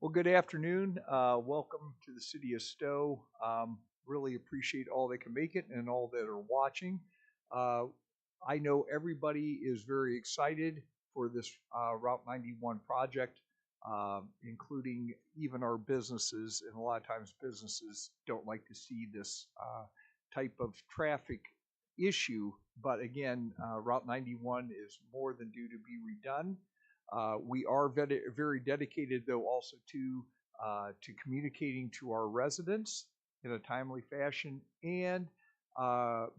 Well, good afternoon. Welcome to the city of Stow. Really appreciate all that can make it and all that are watching. Uh, I know everybody is very excited for this Route 91 project, including even our businesses. And a lot of times, businesses don't like to see this type of traffic issue. But again, Route 91 is more than due to be redone. We are very dedicated, though, also to communicating to our residents in a timely fashion, and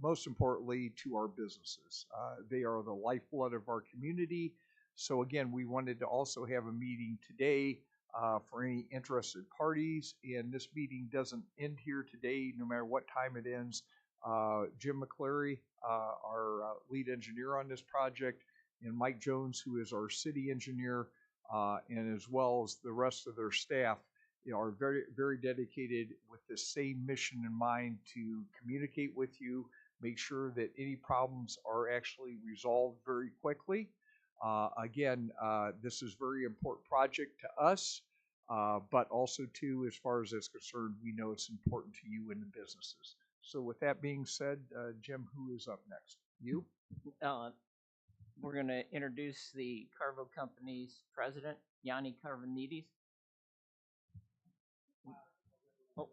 most importantly, to our businesses. They are the lifeblood of our community. So again, we wanted to also have a meeting today for any interested parties. And this meeting doesn't end here today, no matter what time it ends. Jim McCleary, our lead engineer on this project, and Mike Jones, who is our city engineer, and as well as the rest of their staff, are very dedicated with the same mission in mind to communicate with you, make sure that any problems are actually resolved very quickly. Again, this is a very important project to us, but also too, as far as that's concerned, we know it's important to you and the businesses. So with that being said, Jim, who is up next? You? Uh, we're going to introduce the Carvo Company's president, Yanni Carvanides. Oh,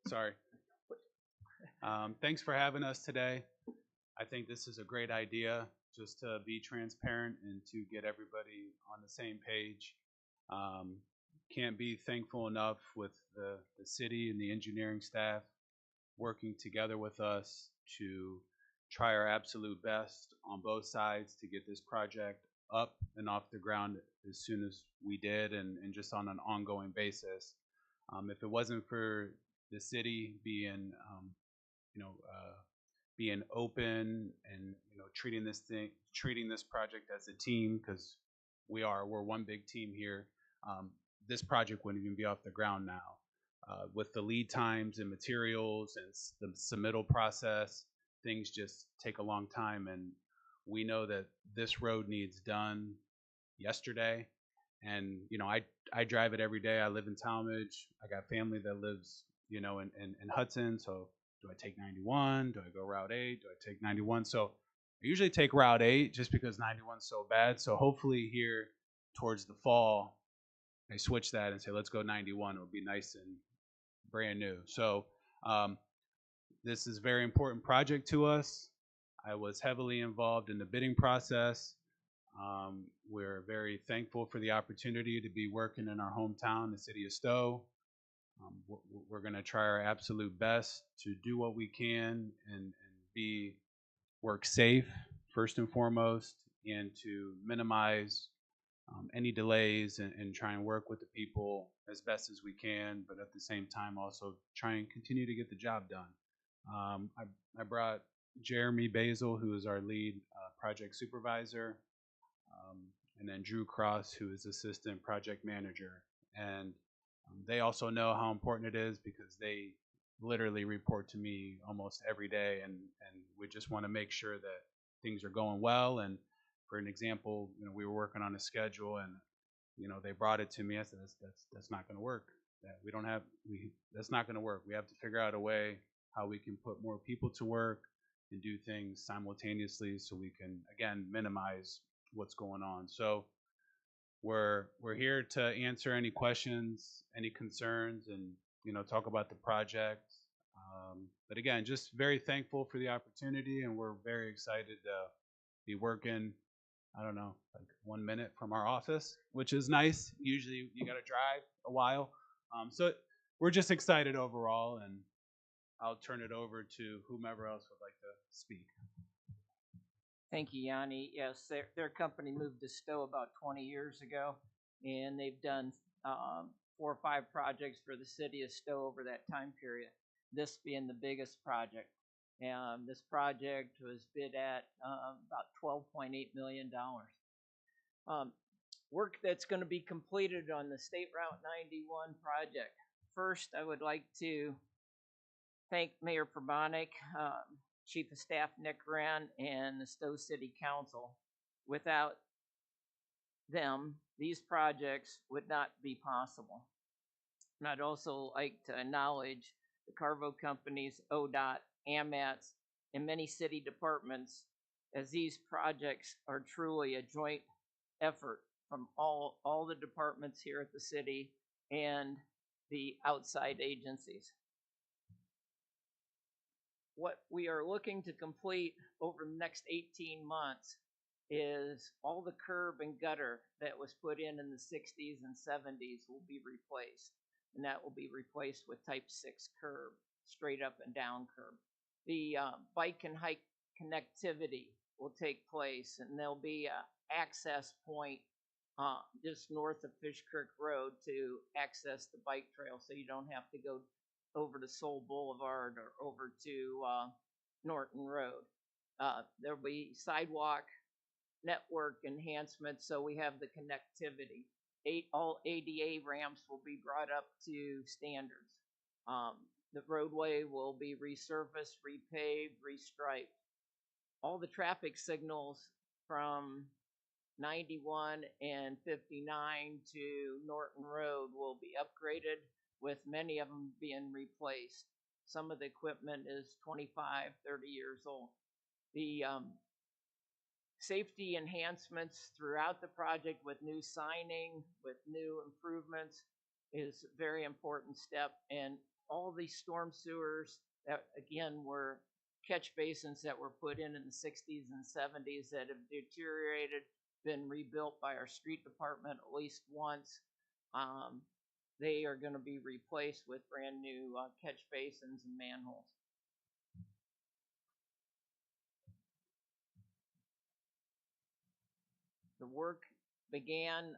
sorry. Thanks for having us today. I think this is a great idea, just to be transparent and to get everybody on the same page. Can't be thankful enough with the city and the engineering staff working together with us to try our absolute best on both sides to get this project up and off the ground as soon as we did, and just on an ongoing basis. If it wasn't for the city being, being open and treating this project as a team, because we're one big team here. This project wouldn't even be off the ground now. With the lead times and materials and the submittal process, things just take a long time, and we know that this road needs done yesterday. And I drive it every day. I live in Talmadge. I got family that lives in Hudson. So do I take 91? Do I go Route 8? Do I take 91? So I usually take Route 8 just because 91 is so bad. So hopefully here towards the fall, I switch that and say, let's go 91. It'll be nice and brand new. So this is a very important project to us. I was heavily involved in the bidding process. We're very thankful for the opportunity to be working in our hometown, the city of Stow. We're going to try our absolute best to do what we can and work safe first and foremost, and to minimize any delays and try and work with the people as best as we can, but at the same time also try and continue to get the job done. I brought Jeremy Basil, who is our lead project supervisor, and then Drew Cross, who is assistant project manager. And they also know how important it is because they literally report to me almost every day, and we just want to make sure that things are going well. And for an example, we were working on a schedule, and they brought it to me. I said, that's not going to work. That's not going to work. We have to figure out a way how we can put more people to work and do things simultaneously so we can, again, minimize what's going on. So we're here to answer any questions, any concerns, and talk about the project. But again, just very thankful for the opportunity, and we're very excited to be working, I don't know, like 1 minute from our office, which is nice. Usually you got to drive a while. So we're just excited overall, and I'll turn it over to whomever else would like to speak. Thank you, Yanni. Yes, their company moved to Stow about 20 years ago, and they've done 4 or 5 projects for the city of Stow over that time period, this being the biggest project. This project was bid at about $12.8 million. Work that's going to be completed on the State Route 91 project. First, I would like to thank Mayor Probonic, Chief of Staff Nick Wren, and the Stow City Council. Without them, these projects would not be possible. And I'd also like to acknowledge the Carvo companies, ODOT, AMATs, and many city departments, as these projects are truly a joint effort from all the departments here at the city and the outside agencies. What we are looking to complete over the next 18 months is all the curb and gutter that was put in the 60s and 70s will be replaced. And that will be replaced with type 6 curb, straight up and down curb. The bike and hike connectivity will take place, and there'll be an access point just north of Fish Creek Road to access the bike trail, so you don't have to go over to Soul Boulevard or over to Norton Road. There'll be sidewalk network enhancements, so we have the connectivity. All ADA ramps will be brought up to standards. The roadway will be resurfaced, repaved, restriped. All the traffic signals from 91 and 59 to Norton Road will be upgraded, with many of them being replaced. Some of the equipment is 25, 30 years old. The safety enhancements throughout the project with new signing, with new improvements is a very important step. And all these storm sewers that, again, were catch basins that were put in the 60s and 70s that have deteriorated, been rebuilt by our street department at least once. They are going to be replaced with brand new catch basins and manholes. The work began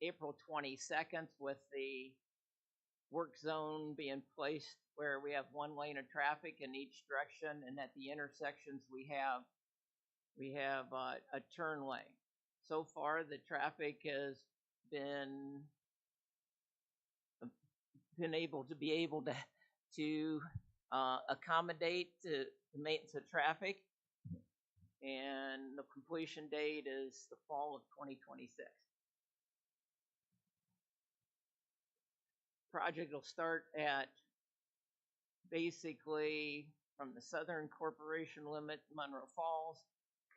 April 22nd with the work zone being placed where we have one lane of traffic in each direction, and at the intersections we have a turn lane. So far, the traffic has been able to accommodate the maintenance of traffic, and the completion date is the fall of 2026. Project will start at basically from the Southern Corporation limit, Monroe Falls,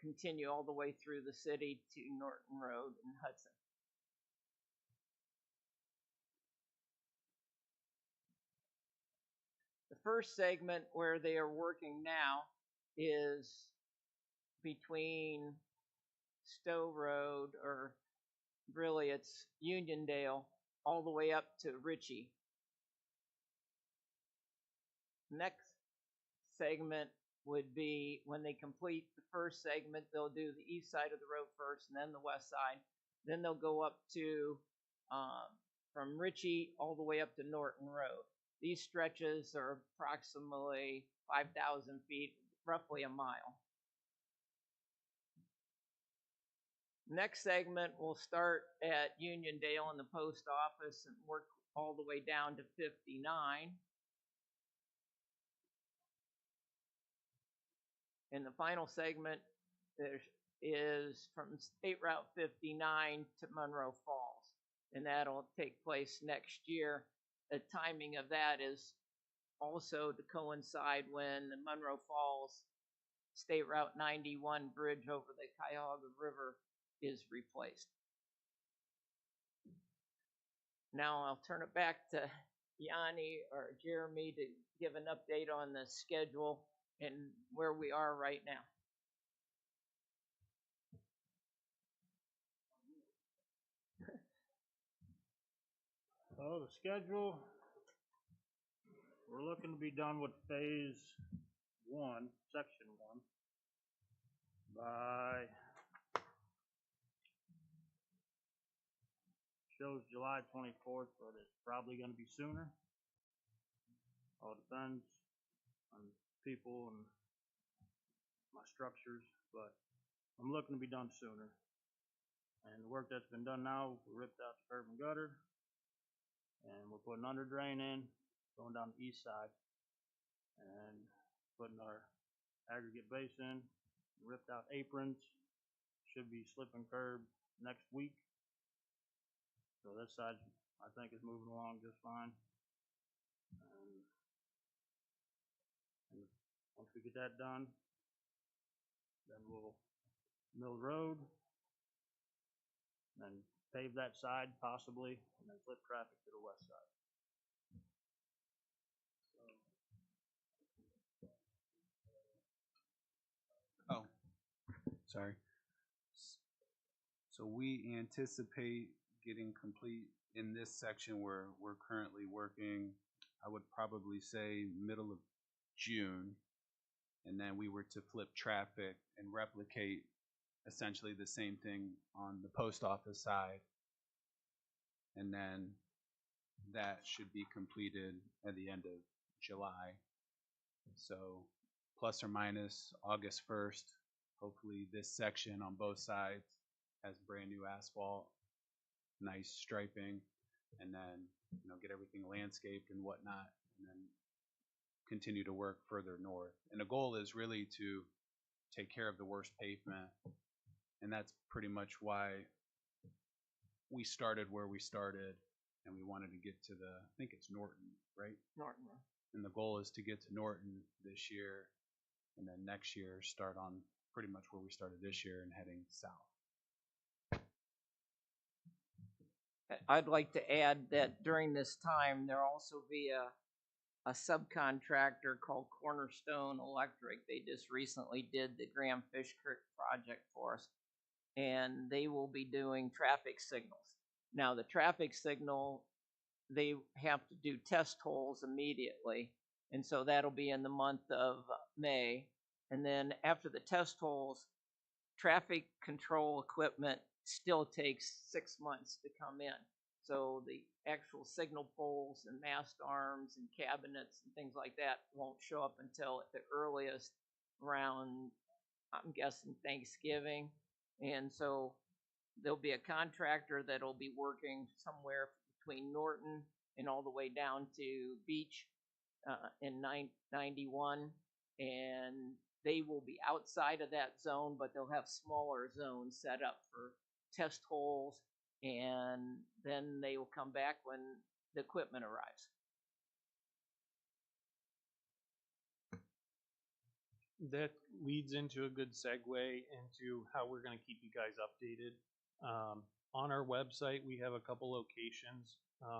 continue all the way through the city to Norton Road and Hudson. The first segment where they are working now is between Stow Road, or really it's Uniondale, all the way up to Ritchie. Next segment would be, when they complete the first segment, they'll do the east side of the road first and then the west side. Then they'll go up to from Ritchie all the way up to Norton Road. These stretches are approximately 5,000 feet, roughly a mile. Next segment will start at Uniondale in the post office and work all the way down to 59. And the final segment is from State Route 59 to Monroe Falls, and that'll take place next year. The timing of that is also to coincide when the Monroe Falls State Route 91 bridge over the Cuyahoga River is replaced. Now I'll turn it back to Yanni or Jeremy to give an update on the schedule and where we are right now. So the schedule, we're looking to be done with phase 1, section 1, by, shows July 24th, but it's probably going to be sooner. All depends on people and my structures, but I'm looking to be done sooner. And the work that's been done now, we ripped out the curb and gutter, and we're putting under drain in, going down the east side, and putting our aggregate base in, ripped out aprons, should be slipping curb next week. So this side's I think is moving along just fine. And once we get that done, then we'll mill the road, then pave that side possibly, and then flip traffic to the west side. Oh, sorry. So we anticipate getting complete in this section where we're currently working, I would probably say middle of June. And then we were to flip traffic and replicate essentially the same thing on the post office side. And then that should be completed at the end of July. So plus or minus August 1st, hopefully this section on both sides has brand new asphalt, nice striping, and then get everything landscaped and whatnot, and then continue to work further north. And the goal is really to take care of the worst pavement, and that's pretty much why we started where we started, and we wanted to get to I think it's Norton, right? Norton. And the goal is to get to Norton this year, and then next year start on pretty much where we started this year and heading south. I'd like to add that during this time, there'll also be a subcontractor called Cornerstone Electric. They just recently did the Graham Fish Creek project for us, and they will be doing traffic signals. Now, the traffic signal, they have to do test holes immediately, and so that'll be in the month of May. And then after the test holes, traffic control equipment still takes 6 months to come in. So the actual signal poles and mast arms and cabinets and things like that won't show up until at the earliest around, I'm guessing, Thanksgiving. And so there'll be a contractor that'll be working somewhere between Norton and all the way down to Beach in 91. And they will be outside of that zone, but they'll have smaller zones set up for test holes, and then they will come back when the equipment arrives. That leads into a good segue into how we're going to keep you guys updated. On our website, we have a couple locations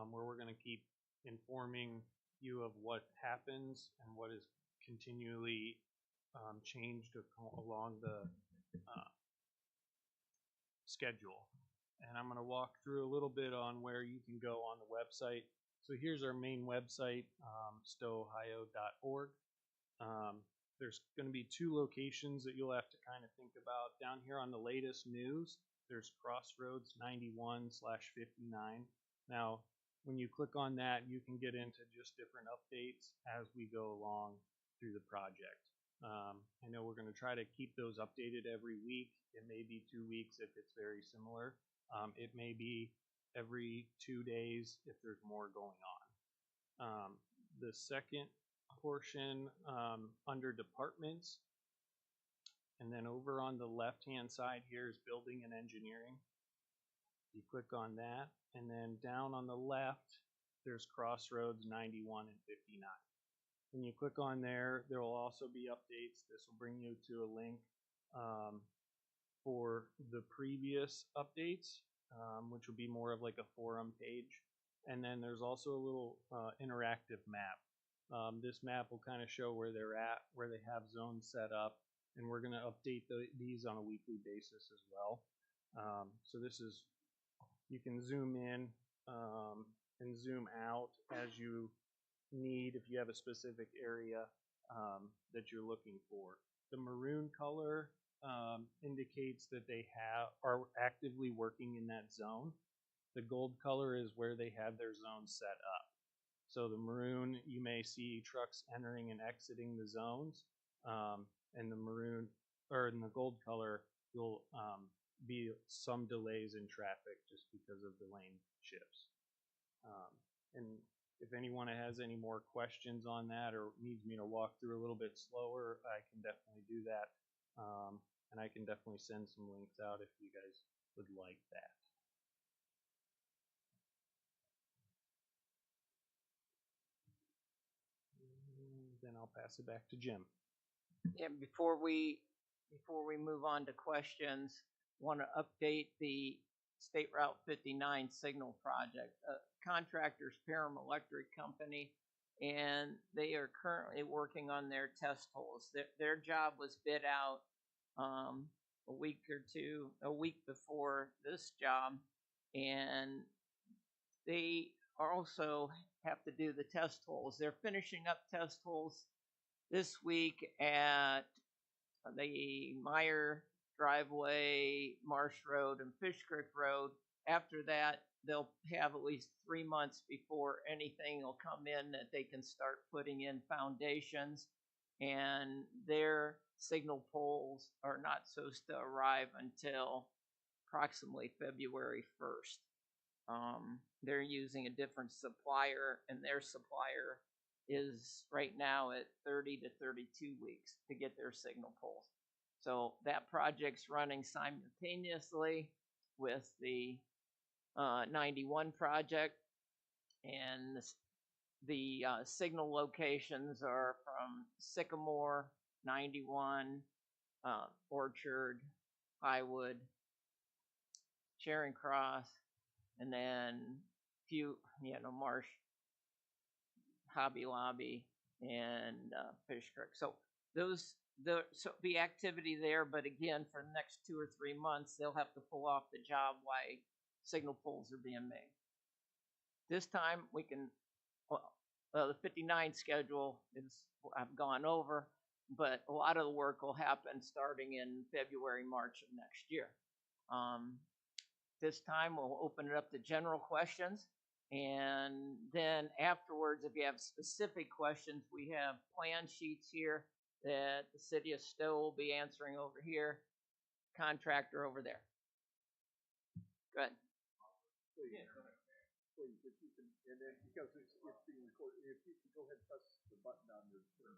where we're going to keep informing you of what happens and what is continually changed along the schedule. And I'm going to walk through a little bit on where you can go on the website. So here's our main website, stowohio.org. There's going to be two locations that you'll have to kind of think about. Down here on the latest news, there's Crossroads 91/59. Now, when you click on that, you can get into just different updates as we go along through the project. I know we're going to try to keep those updated every week. It may be 2 weeks if it's very similar. It may be every 2 days if there's more going on. The second portion under departments, and then over on the left hand side here is building and engineering. You click on that, and then down on the left there's Crossroads 91 and 59. When you click on there, there will also be updates. This will bring you to a link for the previous updates, which will be more of like a forum page. And then there's also a little interactive map. This map will kind of show where they're at, where they have zones set up, and we're going to update these on a weekly basis as well. So this is, you can zoom in and zoom out as you need if you have a specific area that you're looking for. The maroon color indicates that they are actively working in that zone. The gold color is where they have their zone set up. So the maroon, you may see trucks entering and exiting the zones, and the maroon, or in the gold color, you'll be some delays in traffic just because of the lane shifts. And if anyone has any more questions on that or needs me to walk through a little bit slower, I can definitely do that. And I can definitely send some links out if you guys would like that. then I'll pass it back to Jim. Yeah, before we move on to questions, want to update the State Route 59 signal project. Contractors Param Electric Company, and they are currently working on their test holes. Their job was bid out a week before this job, and they also have to do the test holes. They're finishing up test holes this week at the Meyer driveway, Marsh Road, and Fish Creek Road. After that, they'll have at least 3 months before anything will come in that they can start putting in foundations. And their signal poles are not supposed to arrive until approximately February 1st. They're using a different supplier, and their supplier is right now at 30 to 32 weeks to get their signal poles. So that project's running simultaneously with the 91 project, and the signal locations are from Sycamore, 91, Orchard, Highwood, Charing Cross, and then Marsh, Hobby Lobby, and Fish Creek. So be activity there, but again, for the next 2 or 3 months, they'll have to pull off the job while signal poles are being made. This time we can. The 59 schedule I've gone over, but a lot of the work will happen starting in February, March of next year. This time we'll open it up to general questions, and then afterwards, if you have specific questions, we have plan sheets here that the city of Stow will be answering over here, contractor over there. Go ahead. Please, if you can, and then because it's being recorded, if you can go ahead and press the button on your screen.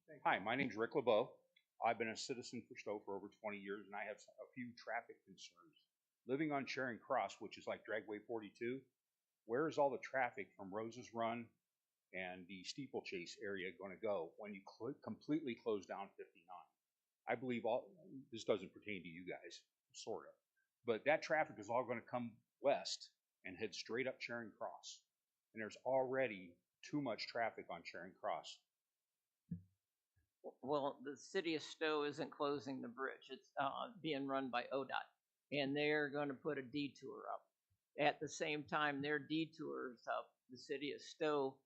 Thank you. Hi, my name's Rick LeBeau. I've been a citizen for Stow for over 20 years, and I have a few traffic concerns. Living on Charing Cross, which is like Dragway 42, where is all the traffic from Rose's Run and the Steeplechase area going to go when you completely close down 59? I believe this doesn't pertain to you guys, sort of, but that traffic is all going to come west and head straight up Charing Cross. And there's already too much traffic on Charing Cross. Well, the city of Stow isn't closing the bridge. It's being run by ODOT, and they're going to put a detour up. At the same time, their detours up the city of Stow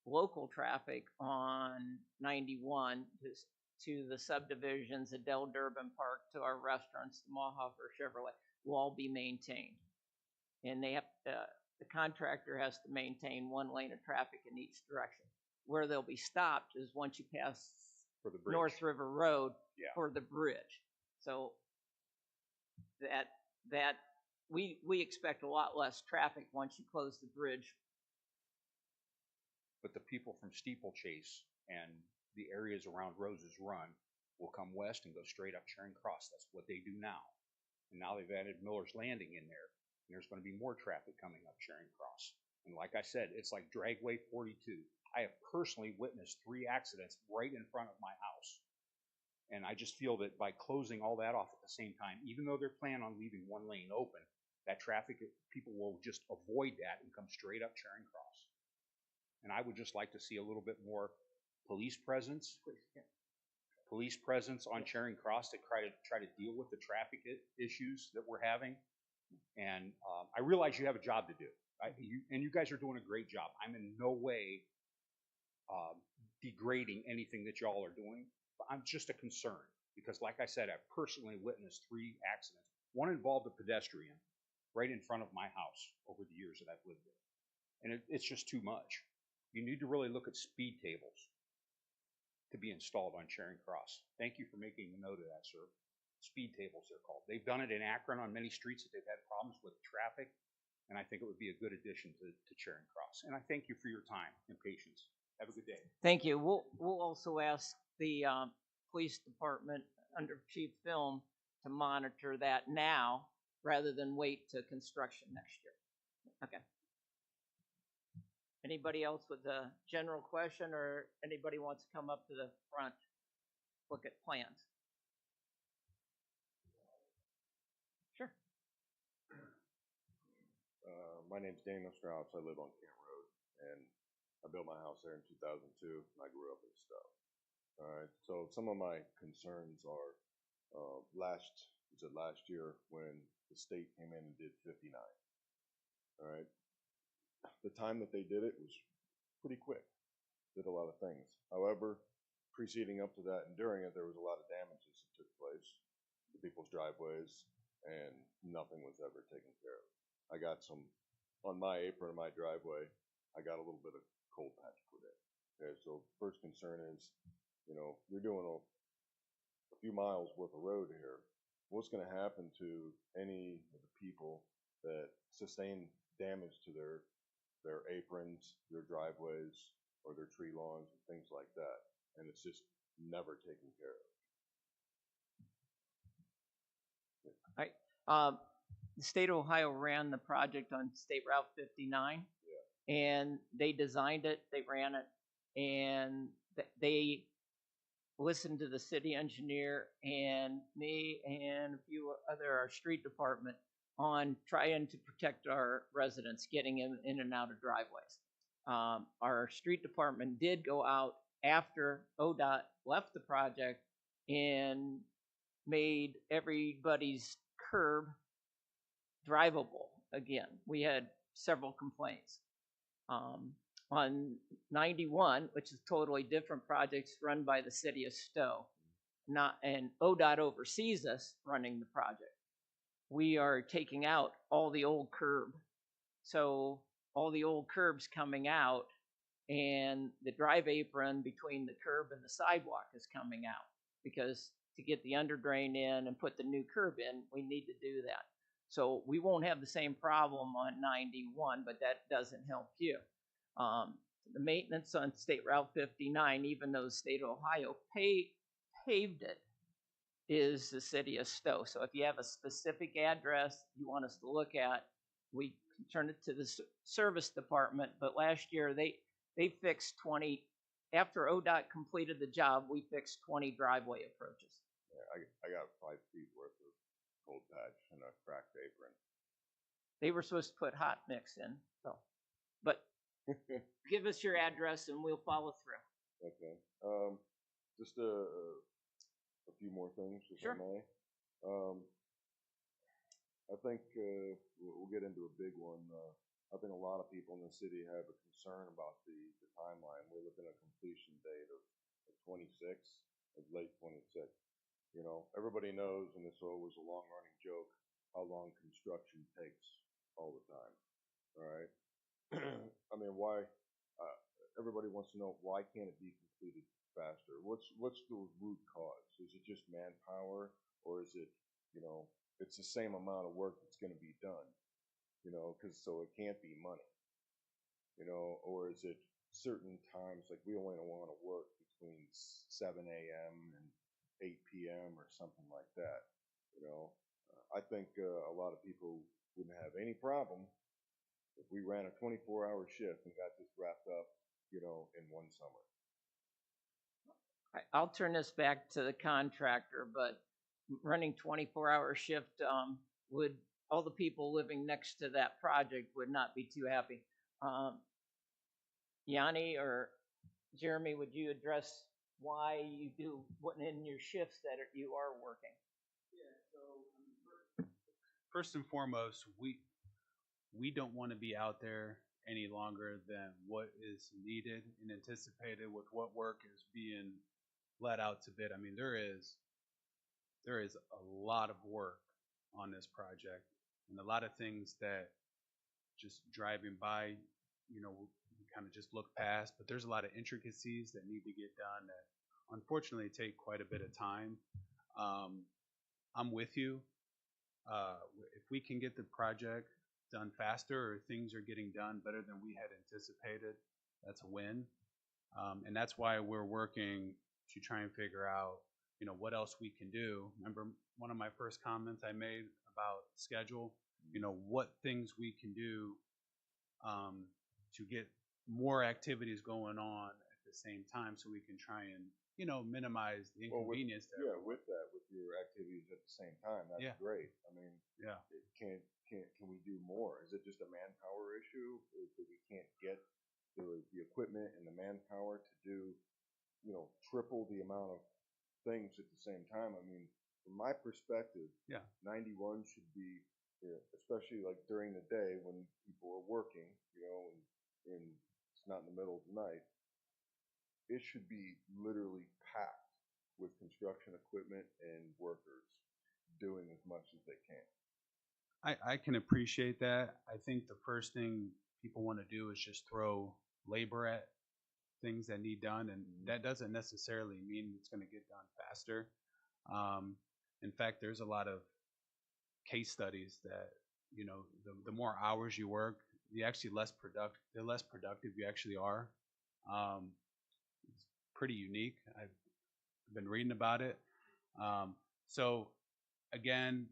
local traffic on 91 to the subdivisions, Adele Durbin Park, to our restaurants, the Mahafer Chevrolet, will all be maintained. And they have the contractor has to maintain 1 lane of traffic in each direction. Where they'll be stopped is once you pass For the bridge. North River Road Yeah. for the bridge. So that we expect a lot less traffic once you close the bridge. But the people from Steeplechase and the areas around Rose's Run will come west and go straight up Charing Cross. That's what they do now. And now they've added Miller's Landing in there, and there's going to be more traffic coming up Charing Cross. And like I said, it's like Dragway 42. I have personally witnessed 3 accidents right in front of my house. And I just feel that by closing all that off at the same time, even though they're planning on leaving 1 lane open, that traffic, people will just avoid that and come straight up Charing Cross. And I would just like to see a little bit more police presence on Charing Cross to try to deal with the traffic issues that we're having. And I realize you have a job to do, and you guys are doing a great job. I'm in no way degrading anything that y'all are doing, but I'm just a concern because, like I said, I've personally witnessed 3 accidents. One involved a pedestrian right in front of my house over the years that I've lived there, and it's just too much. You need to really look at speed tables to be installed on Charing Cross. Thank you for making a note of that, sir. Speed tables, they're called. They've done it in Akron on many streets that they've had problems with traffic, and I think it would be a good addition to Charing Cross. And I thank you for your time and patience. Have a good day. Thank you. We'll also ask the police department under Chief Film to monitor that now rather than wait to construction next year. Okay. Anybody else with a general question, or anybody wants to come up to the front, look at plans? Sure. My name's Daniel Strauss. I live on Kent Road, and I built my house there in 2002, and I grew up in Stow. All right. So some of my concerns are last year when the state came in and did 59. All right. The time that they did it was pretty quick. Did a lot of things. However, preceding up to that and during it, there was a lot of damages that took place to people's driveways, and nothing was ever taken care of. I got some on my apron of my driveway. I got a little bit of cold patch put in. Okay, so first concern is, you're doing a few miles worth of road here. What's going to happen to any of the people that sustain damage to their aprons, their driveways, or their tree lawns and things like that? And it's just never taken care of. All right. The state of Ohio ran the project on State Route 59, and they designed it, they ran it, and they listened to the city engineer and me and a few other, our street department, on trying to protect our residents getting in and out of driveways. Our street department did go out after ODOT left the project and made everybody's curb drivable again. We had several complaints. On 91, which is totally different projects run by the city of Stow, and ODOT oversees us running the project. We are taking out all the old curb. So all the old curbs coming out, and the drive apron between the curb and the sidewalk is coming out, because to get the under drain in and put the new curb in, we need to do that. So we won't have the same problem on 91, but that doesn't help you. The maintenance on State Route 59, even though the state of Ohio paved it, is the city of Stow. So if you have a specific address you want us to look at, we can turn it to the service department. But last year they fixed 20. After ODOT completed the job, we fixed 20 driveway approaches. Yeah, I got 5 feet worth of cold patch and a cracked apron. They were supposed to put hot mix in, so. But give us your address and we'll follow through. Okay. Just a few more things, if Sure. I may. I think we'll get into a big one. I think a lot of people in the city have a concern about the timeline. We're looking at a completion date of 26, of late 26. Everybody knows, and this always a long-running joke, how long construction takes all the time. All right. I mean, why? Everybody wants to know, why can't it be completed faster? What's the root cause? Is it just manpower, or is it, it's the same amount of work that's going to be done? So it can't be money. Or is it certain times, like we only want to work between 7 a.m. and 8 p.m. or something like that. I think a lot of people wouldn't have any problem if we ran a 24-hour shift and got this wrapped up, in one summer. I'll turn this back to the contractor, but running 24-hour shift would, all the people living next to that project would not be too happy. Yanni or Jeremy, would you address why you do what in your shifts that you are working? Yeah, so first and foremost, we don't want to be out there any longer than what is needed and anticipated with what work is being let out to bid. I mean, there is a lot of work on this project, and a lot of things that just driving by, we kind of just look past, but there's a lot of intricacies that need to get done that unfortunately take quite a bit of time. I'm with you. If we can get the project done faster, or things are getting done better than we had anticipated, that's a win. And that's why we're working to try and figure out, what else we can do. Remember one of my first comments I made about schedule, what things we can do to get more activities going on at the same time, so we can try and minimize the Well, inconvenience there. yeah, with that, with your activities at the same time, that's Yeah. great. I mean, Yeah. can we do more? Is it just a manpower issue? Is that we can't get the equipment and the manpower to do, triple the amount of things at the same time? I mean, from my perspective, Yeah. 91 should be, especially like during the day when people are working, and it's not in the middle of the night, it should be literally packed with construction equipment and workers doing as much as they can. I can appreciate that. I think the first thing people want to do is just throw labor at things that need done, and that doesn't necessarily mean it's going to get done faster. In fact, there's a lot of case studies that the more hours you work, the less productive you actually are. It's pretty unique. I've been reading about it. So again,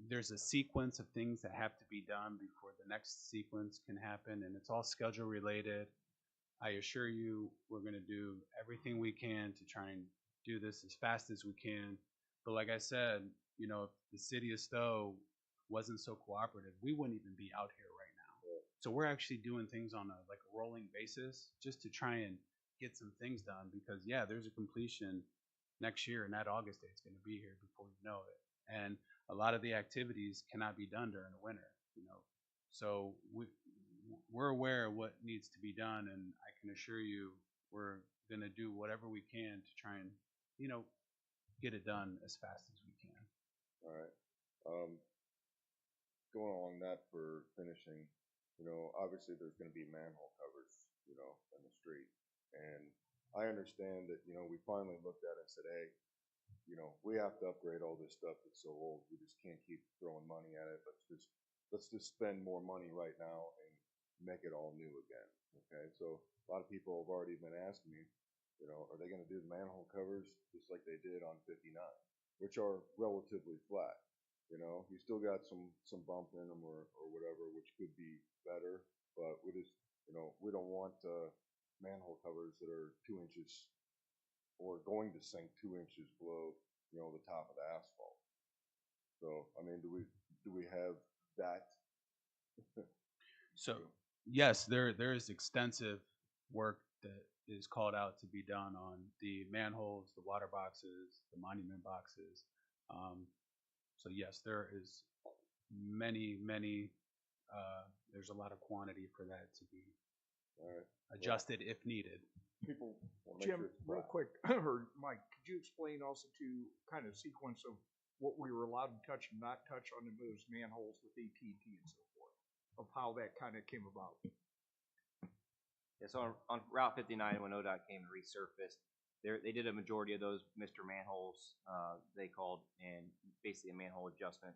there's a sequence of things that have to be done before the next sequence can happen, and it's all schedule related. I assure you, we're going to do everything we can to try and do this as fast as we can. But like I said, if the city of Stow wasn't so cooperative, we wouldn't even be out here right now. So we're actually doing things on a rolling basis just to try and get some things done, because there's a completion next year, and that August date's going to be here before you know it. And a lot of the activities cannot be done during the winter, So we're aware of what needs to be done, and I can assure you we're going to do whatever we can to try and, get it done as fast as we can. All right. Going along that for finishing, obviously there's going to be manhole covers, in the street. And I understand that, we finally looked at it and said, hey, we have to upgrade all this stuff that's so old. We just can't keep throwing money at it. Let's just spend more money right now and make it all new again. Okay. So a lot of people have already been asking me, are they going to do the manhole covers just like they did on 59, which are relatively flat? You still got some bump in them or whatever, which could be better, but we just, we don't want manhole covers that are 2 inches or going to sink 2 inches below, the top of the asphalt. So, I mean, do we have that? So yes, there is extensive work that is called out to be done on the manholes, the water boxes, the monument boxes. So yes, there is many. There's a lot of quantity for that to be All right. adjusted if needed. People want to make Jim, sure it's real flat. quick, or Mike, could you explain also to kind of sequence of what we were allowed to touch and not touch on those manholes with AT&T and so forth, of how that kind of came about? Yeah, so on Route 59, when ODOT came and resurfaced, they did a majority of those Mr. Manholes, they called, and basically a manhole adjustment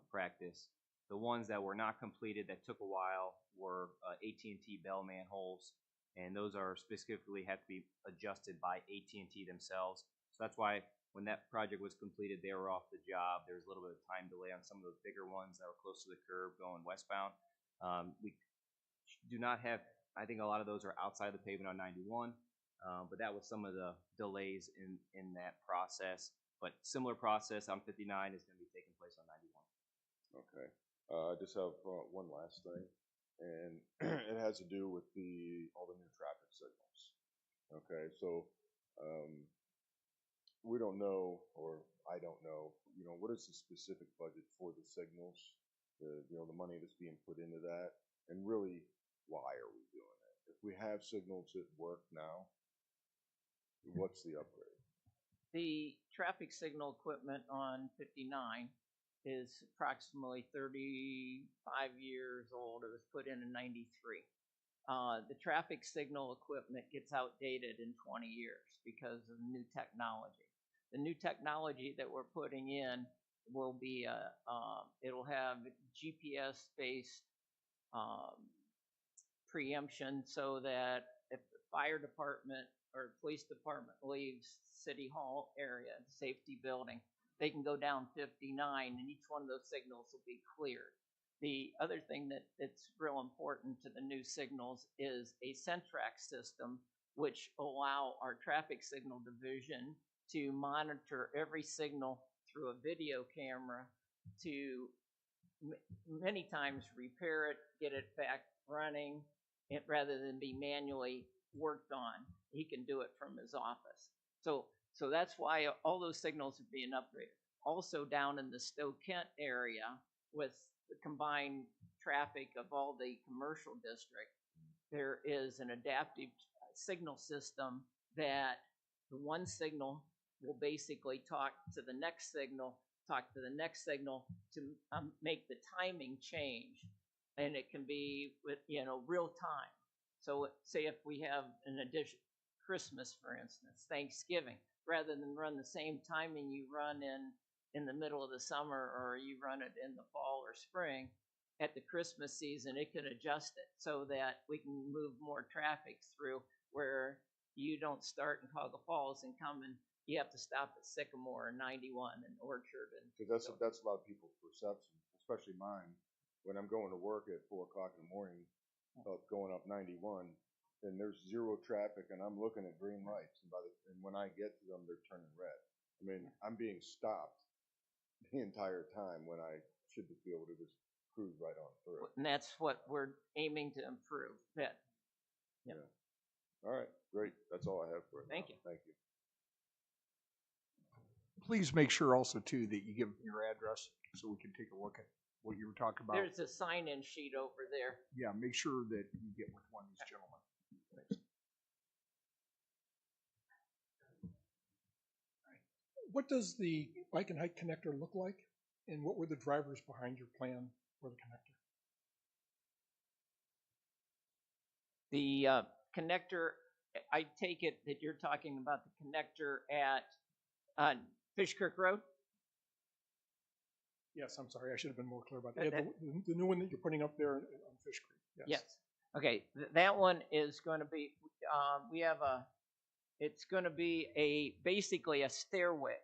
practice. The ones that were not completed that took a while were AT&T Bell manholes, and those are specifically have to be adjusted by AT&T themselves. So that's why when that project was completed, they were off the job. There was a little bit of time delay on some of those bigger ones that were close to the curb going westbound. We do not have, I think a lot of those are outside the pavement on 91, but that was some of the delays in that process. But similar process on 59 is going to be taking place on 91. Okay. I just have one last thing, and it has to do with all the new traffic signals. Okay, so we don't know, or I don't know, what is the specific budget for the signals, the money that's being put into that, and really, why are we doing it? If we have signals that work now, what's the upgrade? The traffic signal equipment on 59 is approximately 35 years old. It was put in 93. The traffic signal equipment gets outdated in 20 years because of new technology. The new technology that we're putting in will be it'll have GPS-based preemption, so that if the fire department or police department leaves City Hall area, safety building, they can go down 59, and each one of those signals will be cleared. The other thing that's real important to the new signals is a Centrac system, which allow our traffic signal division to monitor every signal through a video camera to many times repair it, get it back running, rather than be manually worked on. He can do it from his office. So that's why all those signals are being upgraded. Also down in the Stow Kent area with the combined traffic of all the commercial district, there is an adaptive signal system that the one signal will basically talk to the next signal, to make the timing change, and it can be with real time. So say if we have an addition, Christmas for instance, Thanksgiving, rather than run the same timing you run in the middle of the summer or you run it in the fall or spring, at the Christmas season it can adjust it so that we can move more traffic through, where you don't start in Cuyahoga Falls and come and you have to stop at Sycamore and 91 and Orchard. And Because that's a lot of people's perception, especially mine. When I'm going to work at 4 o'clock in the morning, going up 91, and there's zero traffic, and I'm looking at green lights, and when I get to them, they're turning red. I mean, I'm being stopped the entire time when I should just be able to just cruise right on through. And that's what we're aiming to improve. That. Yeah. All right, great. That's all I have for it. Thank you. Thank you. Please make sure also too that you give them your address so we can take a look at what you were talking about. There's a sign-in sheet over there. Yeah, make sure that you get with one of these gentlemen. Thanks. What does the bike and hike connector look like, and what were the drivers behind your plan for the connector? The connector, I take it that you're talking about the connector at Fish Creek Road? Yes, I'm sorry, I should have been more clear about that. Yeah, the new one that you're putting up there on Fish Creek. Yes. Okay, that one is going to be, it's going to be basically a stairway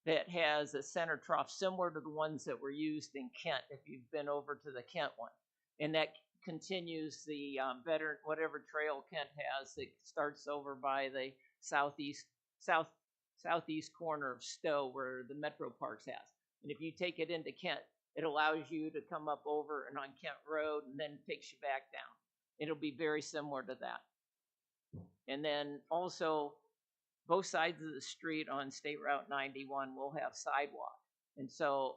that has a center trough similar to the ones that were used in Kent, if you've been over to the Kent one. And that continues the whatever trail Kent has that starts over by the southeast corner of Stow where the Metro Parks has. And if you take it into Kent, it allows you to come up over and on Kent Road and then takes you back down. It'll be very similar to that. And then also, both sides of the street on State Route 91 will have sidewalk. And so,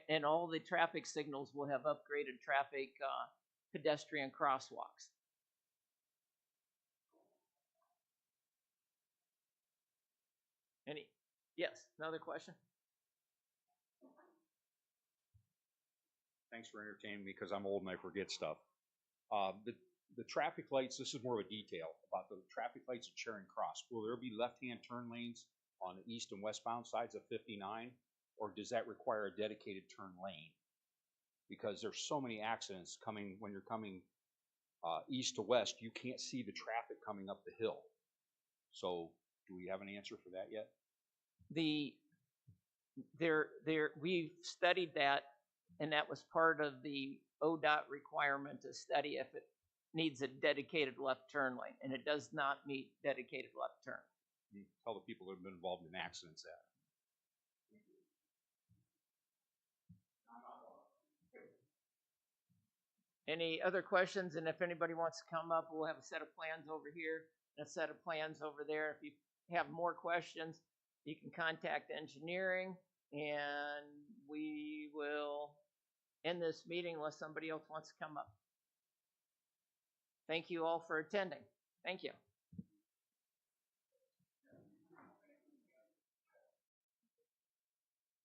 and all the traffic signals will have upgraded traffic pedestrian crosswalks. Yes, another question? Thanks for entertaining me because I'm old and I forget stuff. The traffic lights, this is more of a detail about the traffic lights at Charing Cross. Will there be left-hand turn lanes on the east and westbound sides of 59, or does that require a dedicated turn lane? Because there's so many accidents coming when you're coming east to west, you can't see the traffic coming up the hill. So do we have an answer for that yet? We've studied that, and that was part of the ODOT requirement to study if it needs a dedicated left turn lane, and it does not meet dedicated left turn. You tell the people that have been involved in accidents that. Any other questions? And if anybody wants to come up, we'll have a set of plans over here and a set of plans over there. If you have more questions, you can contact engineering, and we will end this meeting unless somebody else wants to come up. Thank you all for attending. Thank you.